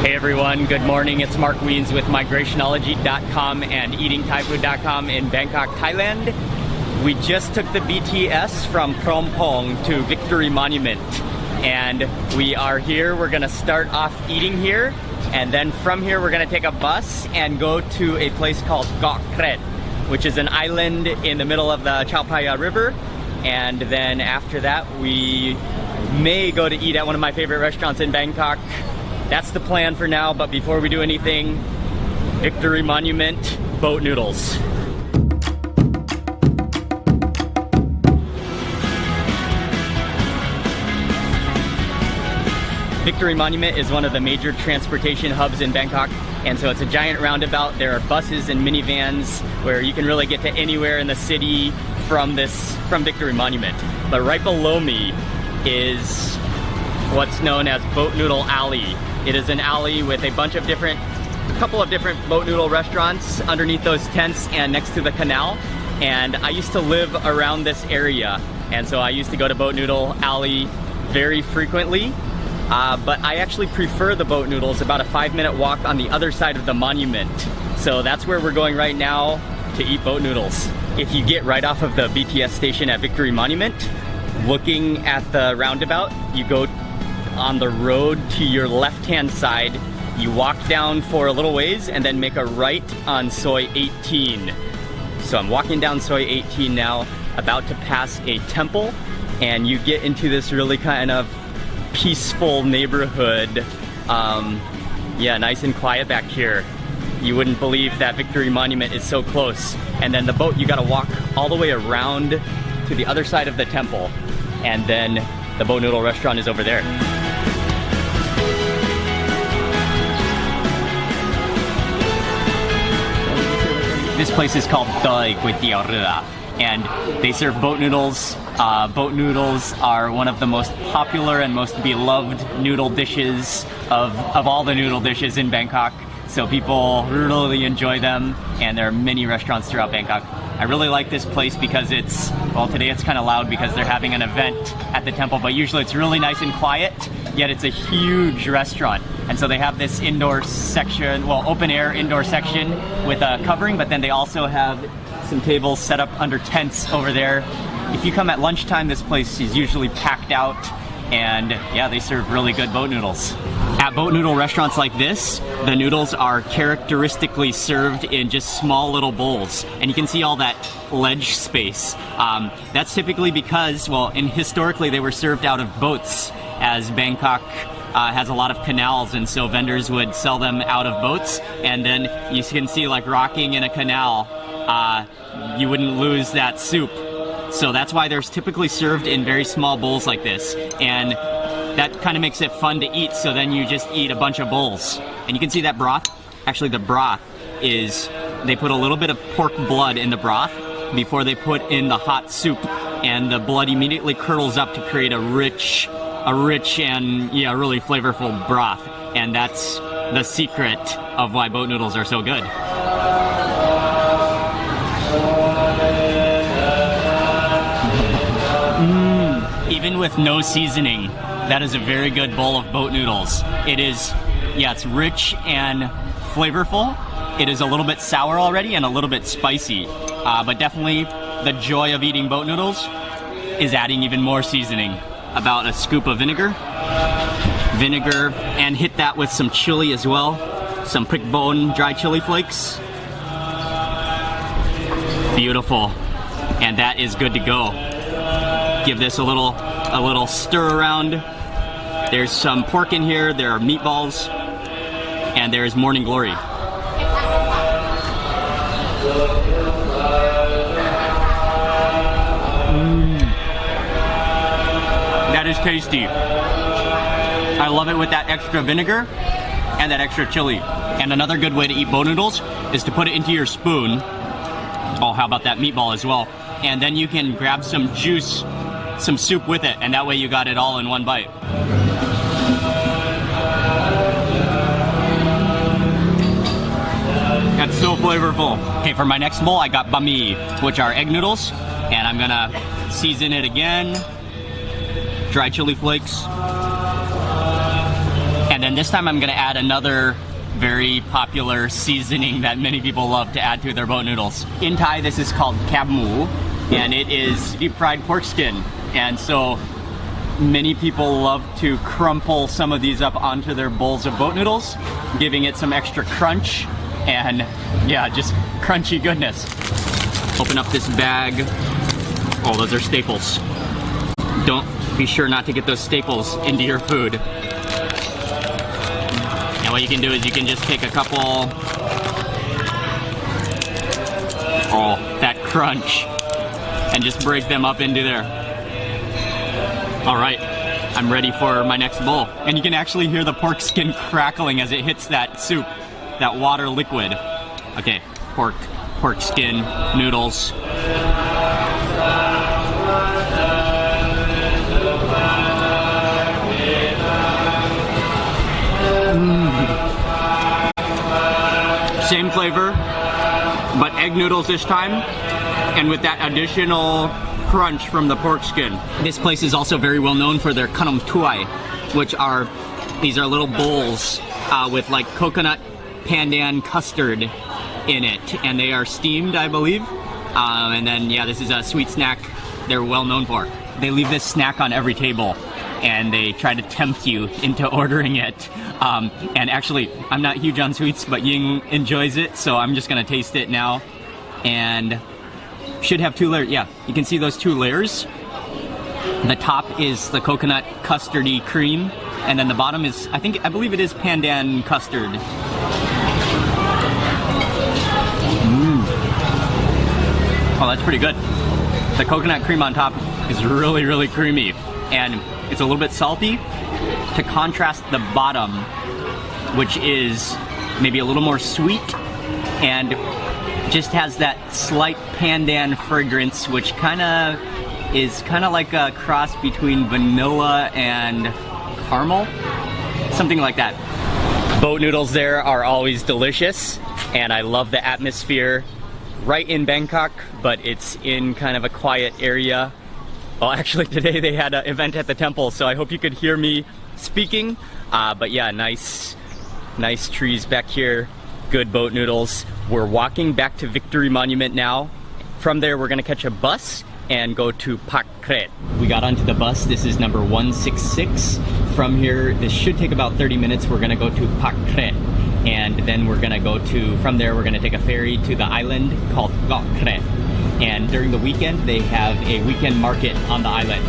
Hey everyone, good morning. It's Mark Wiens with migrationology.com and eatingthaifood.com in Bangkok, Thailand. We just took the BTS from Phrom Phong to Victory Monument and we are here. We're gonna start off eating here and then from here we're gonna take a bus and go to a place called Gok Kret, which is an island in the middle of the Chao Phraya River. And then after that we may go to eat at one of my favorite restaurants in Bangkok. That's the plan for now, but before we do anything, Victory Monument boat noodles. Victory Monument is one of the major transportation hubs in Bangkok, and so it's a giant roundabout. There are buses and minivans where you can really get to anywhere in the city from Victory Monument. But right below me is what's known as Boat Noodle Alley. It is an alley with a couple of different boat noodle restaurants underneath those tents and next to the canal. And I used to live around this area, and so I used to go to Boat Noodle Alley very frequently. But I actually prefer the boat noodles, about a 5-minute walk on the other side of the monument. So that's where we're going right now to eat boat noodles. If you get right off of the BTS station at Victory Monument, looking at the roundabout, you go on the road to your left-hand side, you walk down for a little ways and then make a right on Soi 18. So I'm walking down Soi 18 now, about to pass a temple, and you get into this really kind of peaceful neighborhood. Yeah, nice and quiet back here. You wouldn't believe that Victory Monument is so close. And then the boat, you gotta walk all the way around to the other side of the temple, and then the boat noodle restaurant is over there. This place is called Doi Kway Teow Rua, and they serve boat noodles. Boat noodles are one of the most popular and most beloved noodle dishes of all the noodle dishes in Bangkok. So people really enjoy them, and there are many restaurants throughout Bangkok. I really like this place because today it's kind of loud because they're having an event at the temple, but usually it's really nice and quiet, yet it's a huge restaurant. And so they have this indoor section, open air indoor section with a covering, but then they also have some tables set up under tents over there. If you come at lunchtime, this place is usually packed out, and yeah, they serve really good boat noodles. At boat noodle restaurants like this, the noodles are characteristically served in just small little bowls, and you can see all that ledge space. That's typically because, historically they were served out of boats, as Bangkok has a lot of canals, and so vendors would sell them out of boats, and then you can see like rocking in a canal, you wouldn't lose that soup. So that's why they're typically served in very small bowls like this, and that kind of makes it fun to eat, so then you just eat a bunch of bowls. And you can see that broth. Actually, the broth is, they put a little bit of pork blood in the broth before they put in the hot soup, and the blood immediately curdles up to create a rich and really flavorful broth. And that's the secret of why boat noodles are so good. Even with no seasoning, that is a very good bowl of boat noodles. It's rich and flavorful. It is a little bit sour already and a little bit spicy, but definitely the joy of eating boat noodles is adding even more seasoning. About a scoop of vinegar, and hit that with some chili as well, some prick bone dry chili flakes. Beautiful, and that is good to go. Give this a little stir around. There's some pork in here, there are meatballs, and there's morning glory. That is tasty. I love it with that extra vinegar and that extra chili. And another good way to eat boat noodles is to put it into your spoon. Oh, how about that meatball as well? And then you can grab some juice, some soup with it, and that way you got it all in one bite. That's so flavorful. Okay, for my next bowl, I got banh mi, which are egg noodles, and I'm gonna season it again. Dry chili flakes, and then And this time I'm gonna add another very popular seasoning that many people love to add to their boat noodles. In Thai, this is called kap mu, and it is deep fried pork skin. And so many people love to crumple some of these up onto their bowls of boat noodles, giving it some extra crunch and yeah, just crunchy goodness. Open up this bag. Oh, those are staples. Don't be sure not to get those staples into your food. And what you can do is you can just take a couple. Oh, that crunch. And just break them up into there. All right, I'm ready for my next bowl. And you can actually hear the pork skin crackling as it hits that soup, that water liquid. Okay, pork skin, noodles. Same flavor, but egg noodles this time, and with that additional crunch from the pork skin. This place is also very well known for their kanam tuai, which are, these are little bowls with like coconut pandan custard in it, and they are steamed, I believe. And then yeah, this is a sweet snack they're well known for. They leave this snack on every table, and they try to tempt you into ordering it. And actually, I'm not huge on sweets, but Ying enjoys it, so I'm just gonna taste it now. And should have 2 layers. Yeah, you can see those 2 layers. The top is the coconut custardy cream, and then the bottom is, I believe it is pandan custard. Oh, that's pretty good. The coconut cream on top is really, really creamy, and it's a little bit salty to contrast the bottom, which is maybe a little more sweet and just has that slight pandan fragrance, which is kind of like a cross between vanilla and caramel, something like that. Boat noodles there are always delicious, and I love the atmosphere right in Bangkok, but it's in kind of a quiet area. Well, actually today they had an event at the temple, so I hope you could hear me speaking. But yeah, nice trees back here, good boat noodles. We're walking back to Victory Monument now. From there, we're gonna catch a bus and go to Pak Kret. We got onto the bus. This is number 166. From here, this should take about 30 minutes. We're gonna go to Pak Kret. And then we're gonna from there, we're gonna take a ferry to the island called Kok Kret. And during the weekend, they have a weekend market on the island.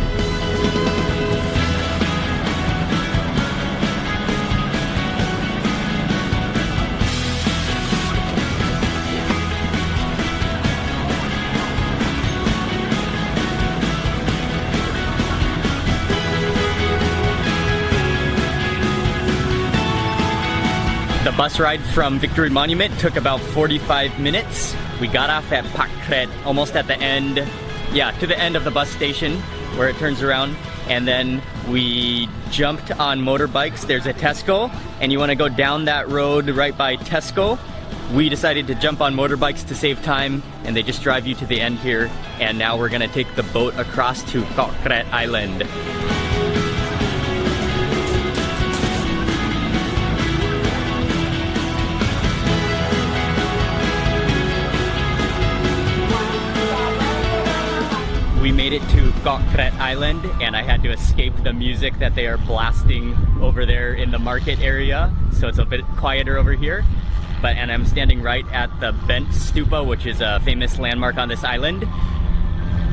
The bus ride from Victory Monument took about 45 minutes. We got off at Pak Kret, almost at the end, to the end of the bus station where it turns around. And then we jumped on motorbikes. There's a Tesco, and you want to go down that road right by Tesco. We decided to jump on motorbikes to save time, and they just drive you to the end here. And now we're gonna take the boat across to Kok Kret Island. We made it to Kok Kret Island, and I had to escape the music that they are blasting over there in the market area, so it's a bit quieter over here. And I'm standing right at the Bent Stupa, which is a famous landmark on this island.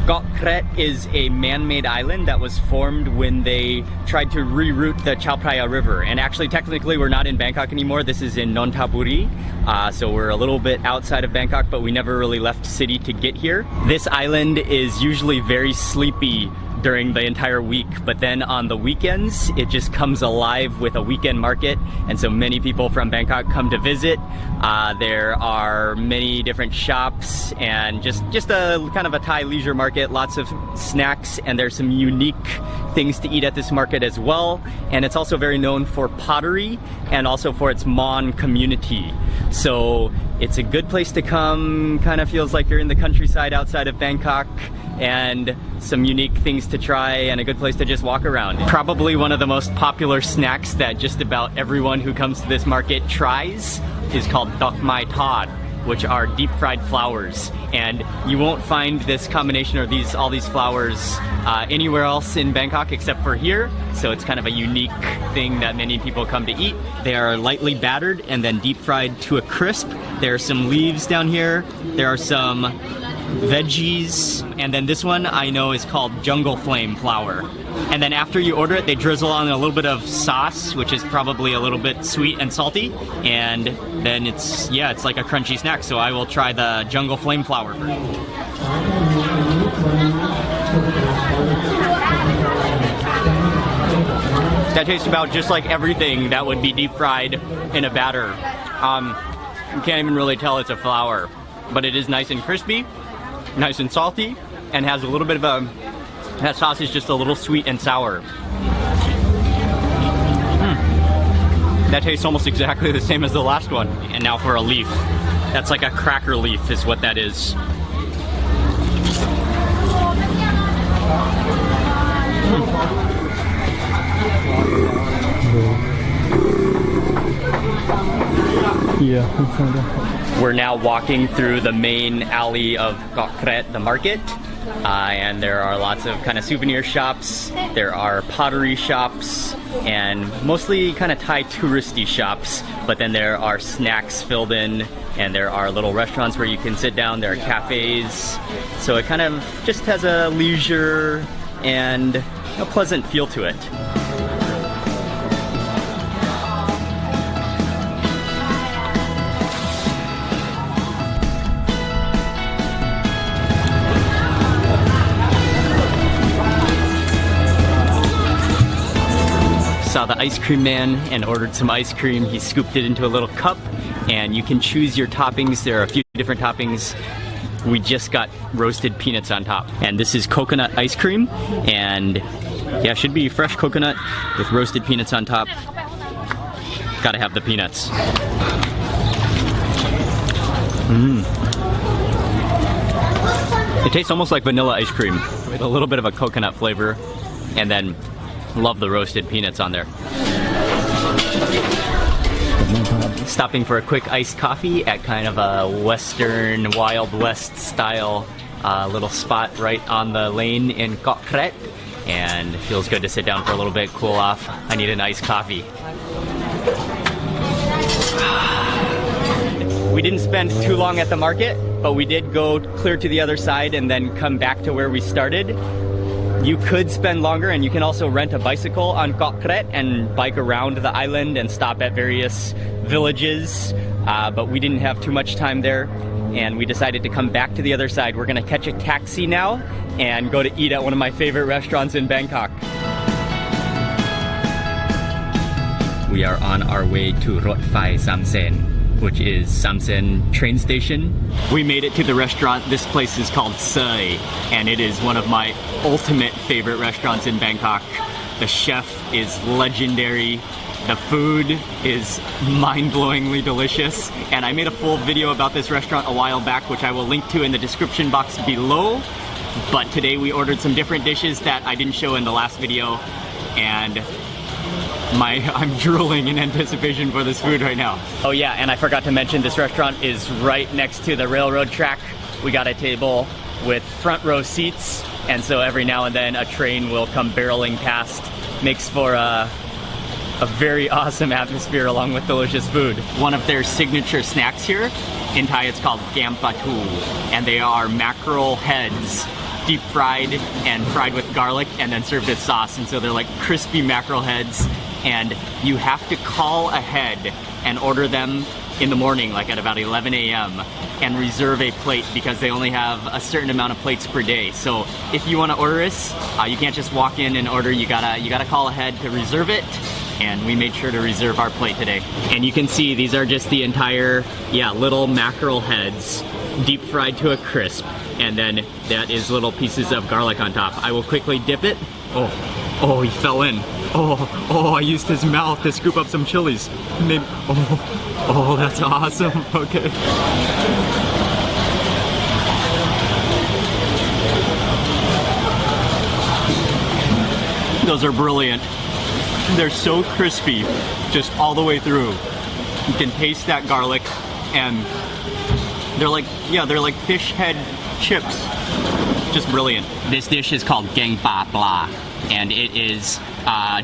Kok Kret is a man-made island that was formed when they tried to reroute the Chao Phraya River. And actually, technically, we're not in Bangkok anymore. This is in Nonthaburi. So we're a little bit outside of Bangkok, but we never really left city to get here. This island is usually very sleepy during the entire week, but then on the weekends it just comes alive with a weekend market, and so many people from Bangkok come to visit. There are many different shops and just a kind of a Thai leisure market, lots of snacks, and there's some unique things to eat at this market as well. And it's also very known for pottery and also for its Mon community. So it's a good place to come, kind of feels like you're in the countryside outside of Bangkok, and some unique things to try and a good place to just walk around. Probably one of the most popular snacks that just about everyone who comes to this market tries is called Dok Mai Tod, which are deep fried flowers. And you won't find this combination or all these flowers anywhere else in Bangkok except for here. So it's kind of a unique thing that many people come to eat. They are lightly battered and then deep fried to a crisp. There are some leaves down here. There are some veggies, and then this one I know is called Jungle Flame flour. And then after you order it, they drizzle on a little bit of sauce, which is probably a little bit sweet and salty, and then it's like a crunchy snack. So I will try the Jungle Flame flour first. That tastes about just like everything that would be deep fried in a batter. You can't even really tell it's a flour, but it is nice and crispy, nice and salty, and has a little bit of that sauce is just a little sweet and sour. That tastes almost exactly the same as the last one. And now for a leaf. That's like a cracker leaf is what that is. We're now walking through the main alley of Kok Kret, the market. And there are lots of kind of souvenir shops, there are pottery shops, and mostly kind of Thai touristy shops, but then there are snacks filled in, and there are little restaurants where you can sit down, there are cafes, so it kind of just has a leisure and a pleasant feel to it. Saw the ice cream man and ordered some ice cream. He scooped it into a little cup, and you can choose your toppings. There are a few different toppings. We just got roasted peanuts on top. And this is coconut ice cream, and yeah, should be fresh coconut with roasted peanuts on top. Gotta have the peanuts. It tastes almost like vanilla ice cream with a little bit of a coconut flavor, and then love the roasted peanuts on there. Stopping for a quick iced coffee at kind of a Western Wild West style little spot right on the lane in Kok Kret, and it feels good to sit down for a little bit, cool off. I need an iced coffee. We didn't spend too long at the market, but we did go clear to the other side and then come back to where we started. You could spend longer, and you can also rent a bicycle on Kok Kret and bike around the island and stop at various villages, but we didn't have too much time there, and we decided to come back to the other side. We're gonna catch a taxi now and go to eat at one of my favorite restaurants in Bangkok. We are on our way to Rot Phai Samsen, which is Samsen train station. We made it to the restaurant. This place is called Sai, and it is one of my ultimate favorite restaurants in Bangkok. The chef is legendary. The food is mind-blowingly delicious, and I made a full video about this restaurant a while back, which I will link to in the description box below. But today we ordered some different dishes that I didn't show in the last video, and I'm drooling in anticipation for this food right now. Oh yeah, and I forgot to mention this restaurant is right next to the railroad track. We got a table with front row seats, and so every now and then a train will come barreling past. Makes for a very awesome atmosphere along with delicious food. One of their signature snacks here, in Thai it's called Gam Patu, and they are mackerel heads, deep fried and fried with garlic and then served with sauce. And so they're like crispy mackerel heads, and you have to call ahead and order them in the morning, like at about 11 a.m. and reserve a plate because they only have a certain amount of plates per day. So if you want to order this, you can't just walk in and order. You gotta call ahead to reserve it, and we made sure to reserve our plate today. And you can see these are just the entire little mackerel heads, deep fried to a crisp, and then that is little pieces of garlic on top. I will quickly dip it. Oh, he fell in. Oh, I used his mouth to scoop up some chilies. Maybe, oh, that's awesome. Okay. Those are brilliant. They're so crispy, just all the way through. You can taste that garlic, and they're like fish head chips. Just brilliant. This dish is called Gang Pa Pla, and it is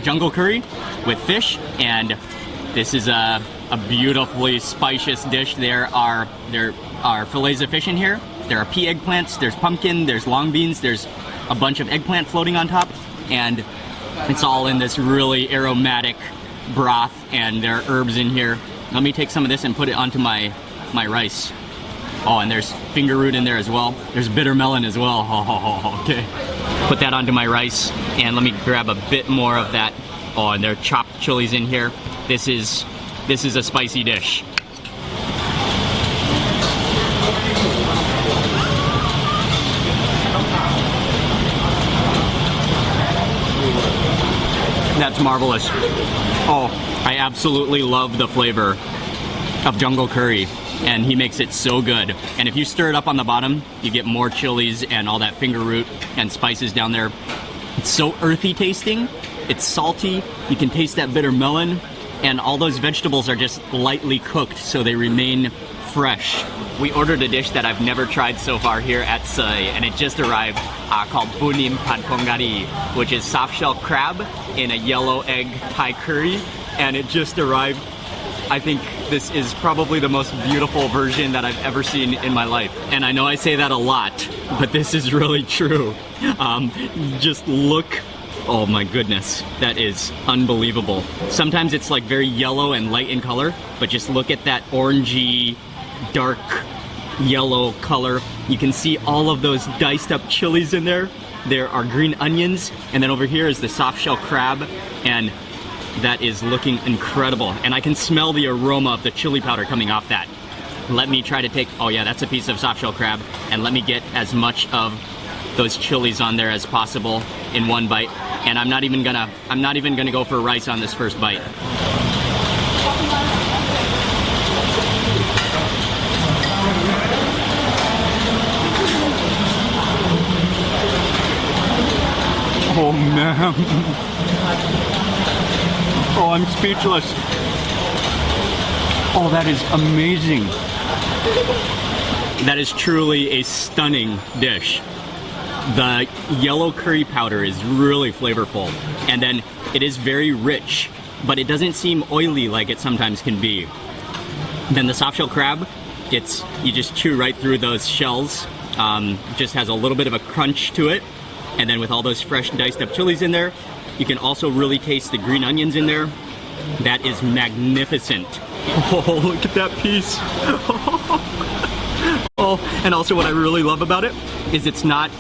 jungle curry with fish, and this is a beautifully spicious dish. There are fillets of fish in here. There are pea eggplants, there's pumpkin, there's long beans, there's a bunch of eggplant floating on top, and it's all in this really aromatic broth, and there are herbs in here. Let me take some of this and put it onto my rice. Oh, and there's finger root in there as well. There's bitter melon as well. Oh, okay. Put that onto my rice, and let me grab a bit more of that. Oh, and there are chopped chilies in here. This is a spicy dish. That's marvelous. Oh, I absolutely love the flavor of jungle curry, and he makes it so good. And if you stir it up on the bottom, you get more chilies and all that finger root and spices down there. It's so earthy tasting. It's salty. You can taste that bitter melon, and all those vegetables are just lightly cooked, so they remain fresh. We ordered a dish that I've never tried so far here at Sui, and it just arrived, called Bunim Pad Pongari, which is soft shell crab in a yellow egg Thai curry, and it just arrived. I think this is probably the most beautiful version that I've ever seen in my life. And I know I say that a lot, but this is really true. Just look. Oh my goodness, that is unbelievable. Sometimes it's like very yellow and light in color, but just look at that orangey, dark yellow color. You can see all of those diced up chilies in there. There are green onions, and then over here is the soft shell crab, and that is looking incredible. And I can smell the aroma of the chili powder coming off that. Let me try to take, oh yeah, that's a piece of soft shell crab, and let me get as much of those chilies on there as possible in one bite. And I'm not even gonna go for rice on this first bite. Oh man. Oh, I'm speechless. Oh, that is amazing. That is truly a stunning dish. The yellow curry powder is really flavorful, and then it is very rich, but it doesn't seem oily like it sometimes can be. Then the soft shell crab, you just chew right through those shells. Just has a little bit of a crunch to it, and then with all those fresh diced up chilies in there, you can also really taste the green onions in there. That is magnificent. Oh, look at that piece. Oh, and also what I really love about it is it's not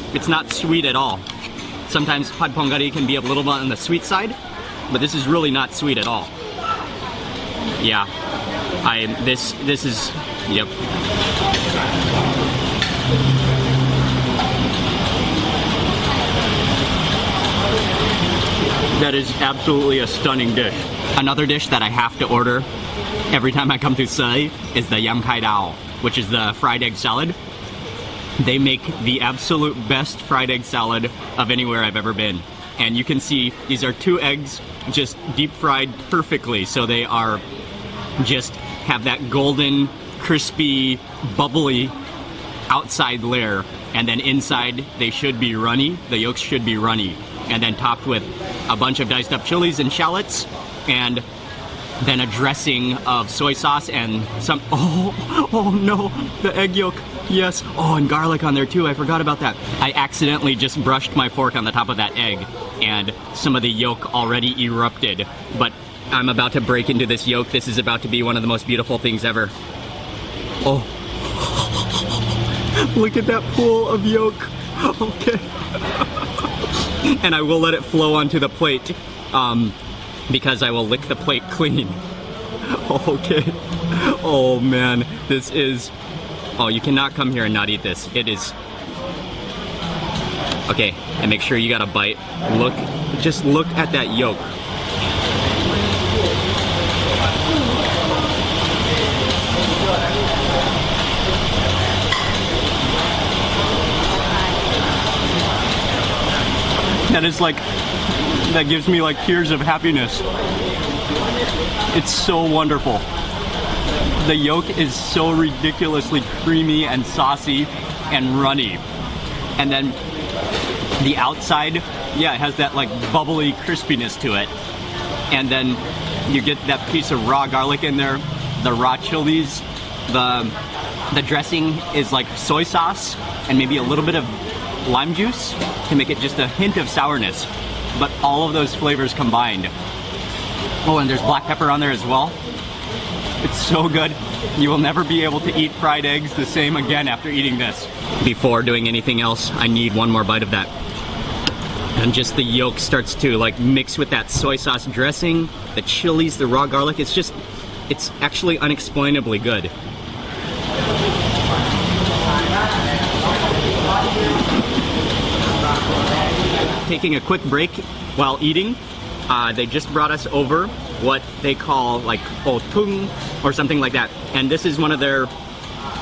sweet at all. Sometimes pad pongari can be a little bit on the sweet side, but this is really not sweet at all. Yeah, this is, yep. That is absolutely a stunning dish. Another dish that I have to order every time I come to Sui is the yam kai dao, which is the fried egg salad. They make the absolute best fried egg salad of anywhere I've ever been. And you can see these are 2 eggs just deep fried perfectly, so they are just have that golden, crispy, bubbly outside layer, and then inside they should be runny, the yolks should be runny, and then topped with a bunch of diced up chilies and shallots, and then a dressing of soy sauce and some, oh no, the egg yolk, yes. Oh, and garlic on there too, I forgot about that. I accidentally just brushed my fork on the top of that egg, and some of the yolk already erupted, but I'm about to break into this yolk. This is about to be one of the most beautiful things ever. Oh, look at that pool of yolk. Okay. And I will let it flow onto the plate, because I will lick the plate clean. Okay. Oh man, this is, oh, you cannot come here and not eat this. It is, okay, and make sure you got a bite. Look, just look at that yolk. That is like that gives me like tears of happiness. It's so wonderful. The yolk is so ridiculously creamy and saucy and runny. And then the outside, yeah, it has that like bubbly crispiness to it. And then you get that piece of raw garlic in there, the raw chilies, the dressing is like soy sauce and maybe a little bit of lime juice to make it just a hint of sourness. But all of those flavors combined. Oh, and there's black pepper on there as well. It's so good. You will never be able to eat fried eggs the same again after eating this. Before doing anything else, I need one more bite of that. And just the yolk starts to like mix with that soy sauce dressing, the chilies, the raw garlic. It's actually unexplainably good. Taking a quick break while eating. They just brought us over what they call like otung or something like that. And this is one of their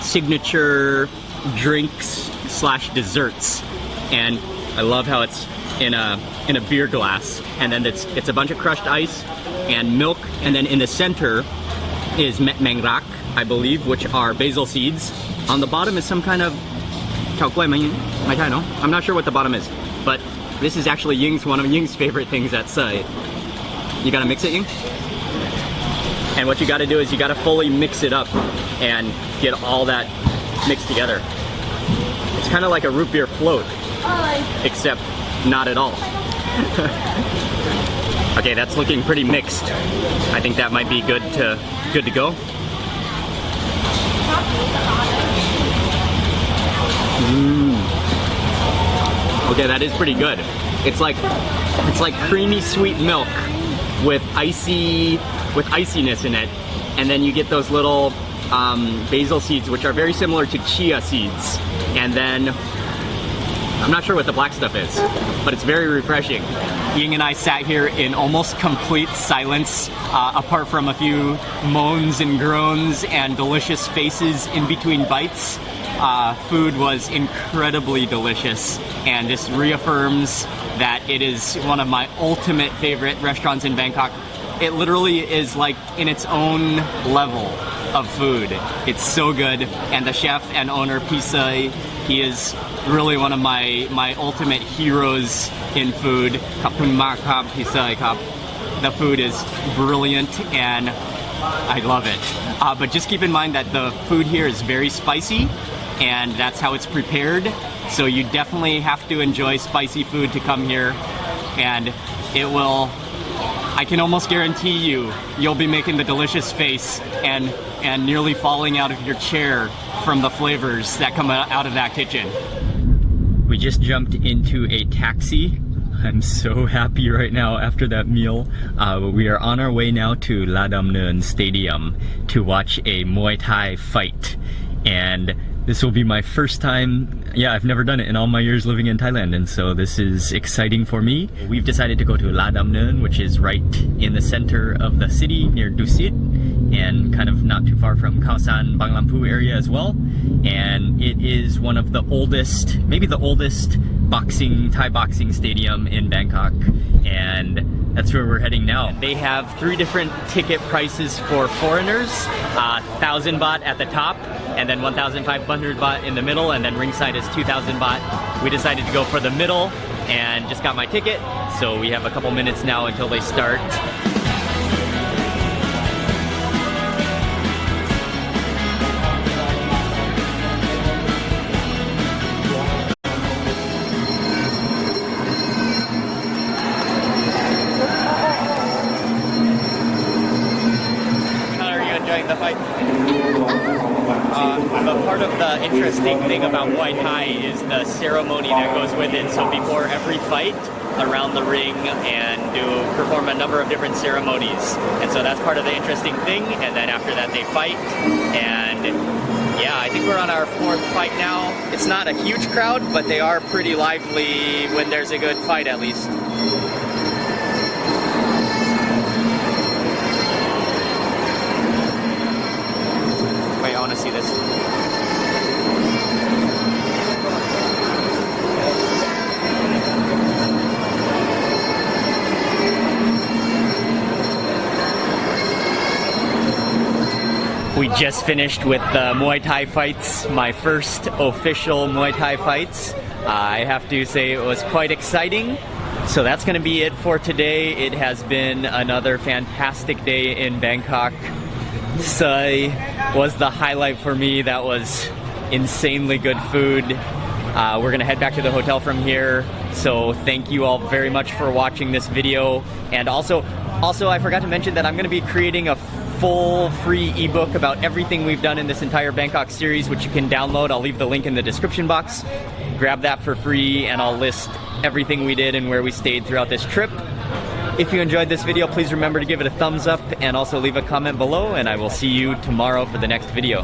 signature drinks / desserts. And I love how it's in a beer glass. And then it's a bunch of crushed ice and milk. And then in the center is met mangrak, I believe, which are basil seeds. On the bottom is some kind of I'm not sure what the bottom is, but this is actually one of Ying's favorite things at Sai. You gotta mix it, Ying? And what you gotta do is you gotta fully mix it up and get all that mixed together. It's kind of like a root beer float, except not at all. Okay, that's looking pretty mixed. I think that might be good to go. Okay, that is pretty good. It's like creamy sweet milk with iciness in it, and then you get those little basil seeds, which are very similar to chia seeds. And then I'm not sure what the black stuff is, but it's very refreshing. Ying and I sat here in almost complete silence, apart from a few moans and groans and delicious faces in between bites. Food was incredibly delicious, and this reaffirms that it is one of my ultimate favorite restaurants in Bangkok. It literally is like in its own level of food. It's so good, and the chef and owner Pisai, he is really one of my ultimate heroes in food. Kapun Mak Kap Pisai Kap. The food is brilliant and I love it. But just keep in mind that the food here is very spicy, and that's how it's prepared. So you definitely have to enjoy spicy food to come here, and it will, I can almost guarantee you'll be making the delicious face and nearly falling out of your chair from the flavors that come out of that kitchen. We just jumped into a taxi. I'm so happy right now after that meal. We are on our way now to Ladam Neun Stadium to watch a Muay Thai fight. And this will be my first time. Yeah, I've never done it in all my years living in Thailand, and so this is exciting for me. We've decided to go to Ladam Neun, which is right in the center of the city near Dusit, and kind of not too far from Khao San, Bang Lampu area as well. And it is one of the oldest, maybe the oldest Thai boxing stadium in Bangkok, and that's where we're heading now. They have 3 different ticket prices for foreigners, 1,000 baht at the top, and then 1,500 baht in the middle, and then ringside is 2,000 baht. We decided to go for the middle and just got my ticket, so we have a couple minutes now until they start. The fight. But part of the interesting thing about Muay Thai is the ceremony that goes with it. So before every fight, around the ring and perform a number of different ceremonies. And so that's part of the interesting thing. And then after that they fight. And yeah, I think we're on our 4th fight now. It's not a huge crowd, but they are pretty lively when there's a good fight at least. I want to see this. We just finished with the Muay Thai fights, my first official Muay Thai fights. I have to say it was quite exciting. So that's going to be it for today. It has been another fantastic day in Bangkok. Sai was the highlight for me. That was insanely good food. We're going to head back to the hotel from here. So thank you all very much for watching this video. And also I forgot to mention that I'm going to be creating a full free ebook about everything we've done in this entire Bangkok series, which you can download. I'll leave the link in the description box. Grab that for free and I'll list everything we did and where we stayed throughout this trip. If you enjoyed this video, please remember to give it a thumbs up and also leave a comment below, and I will see you tomorrow for the next video.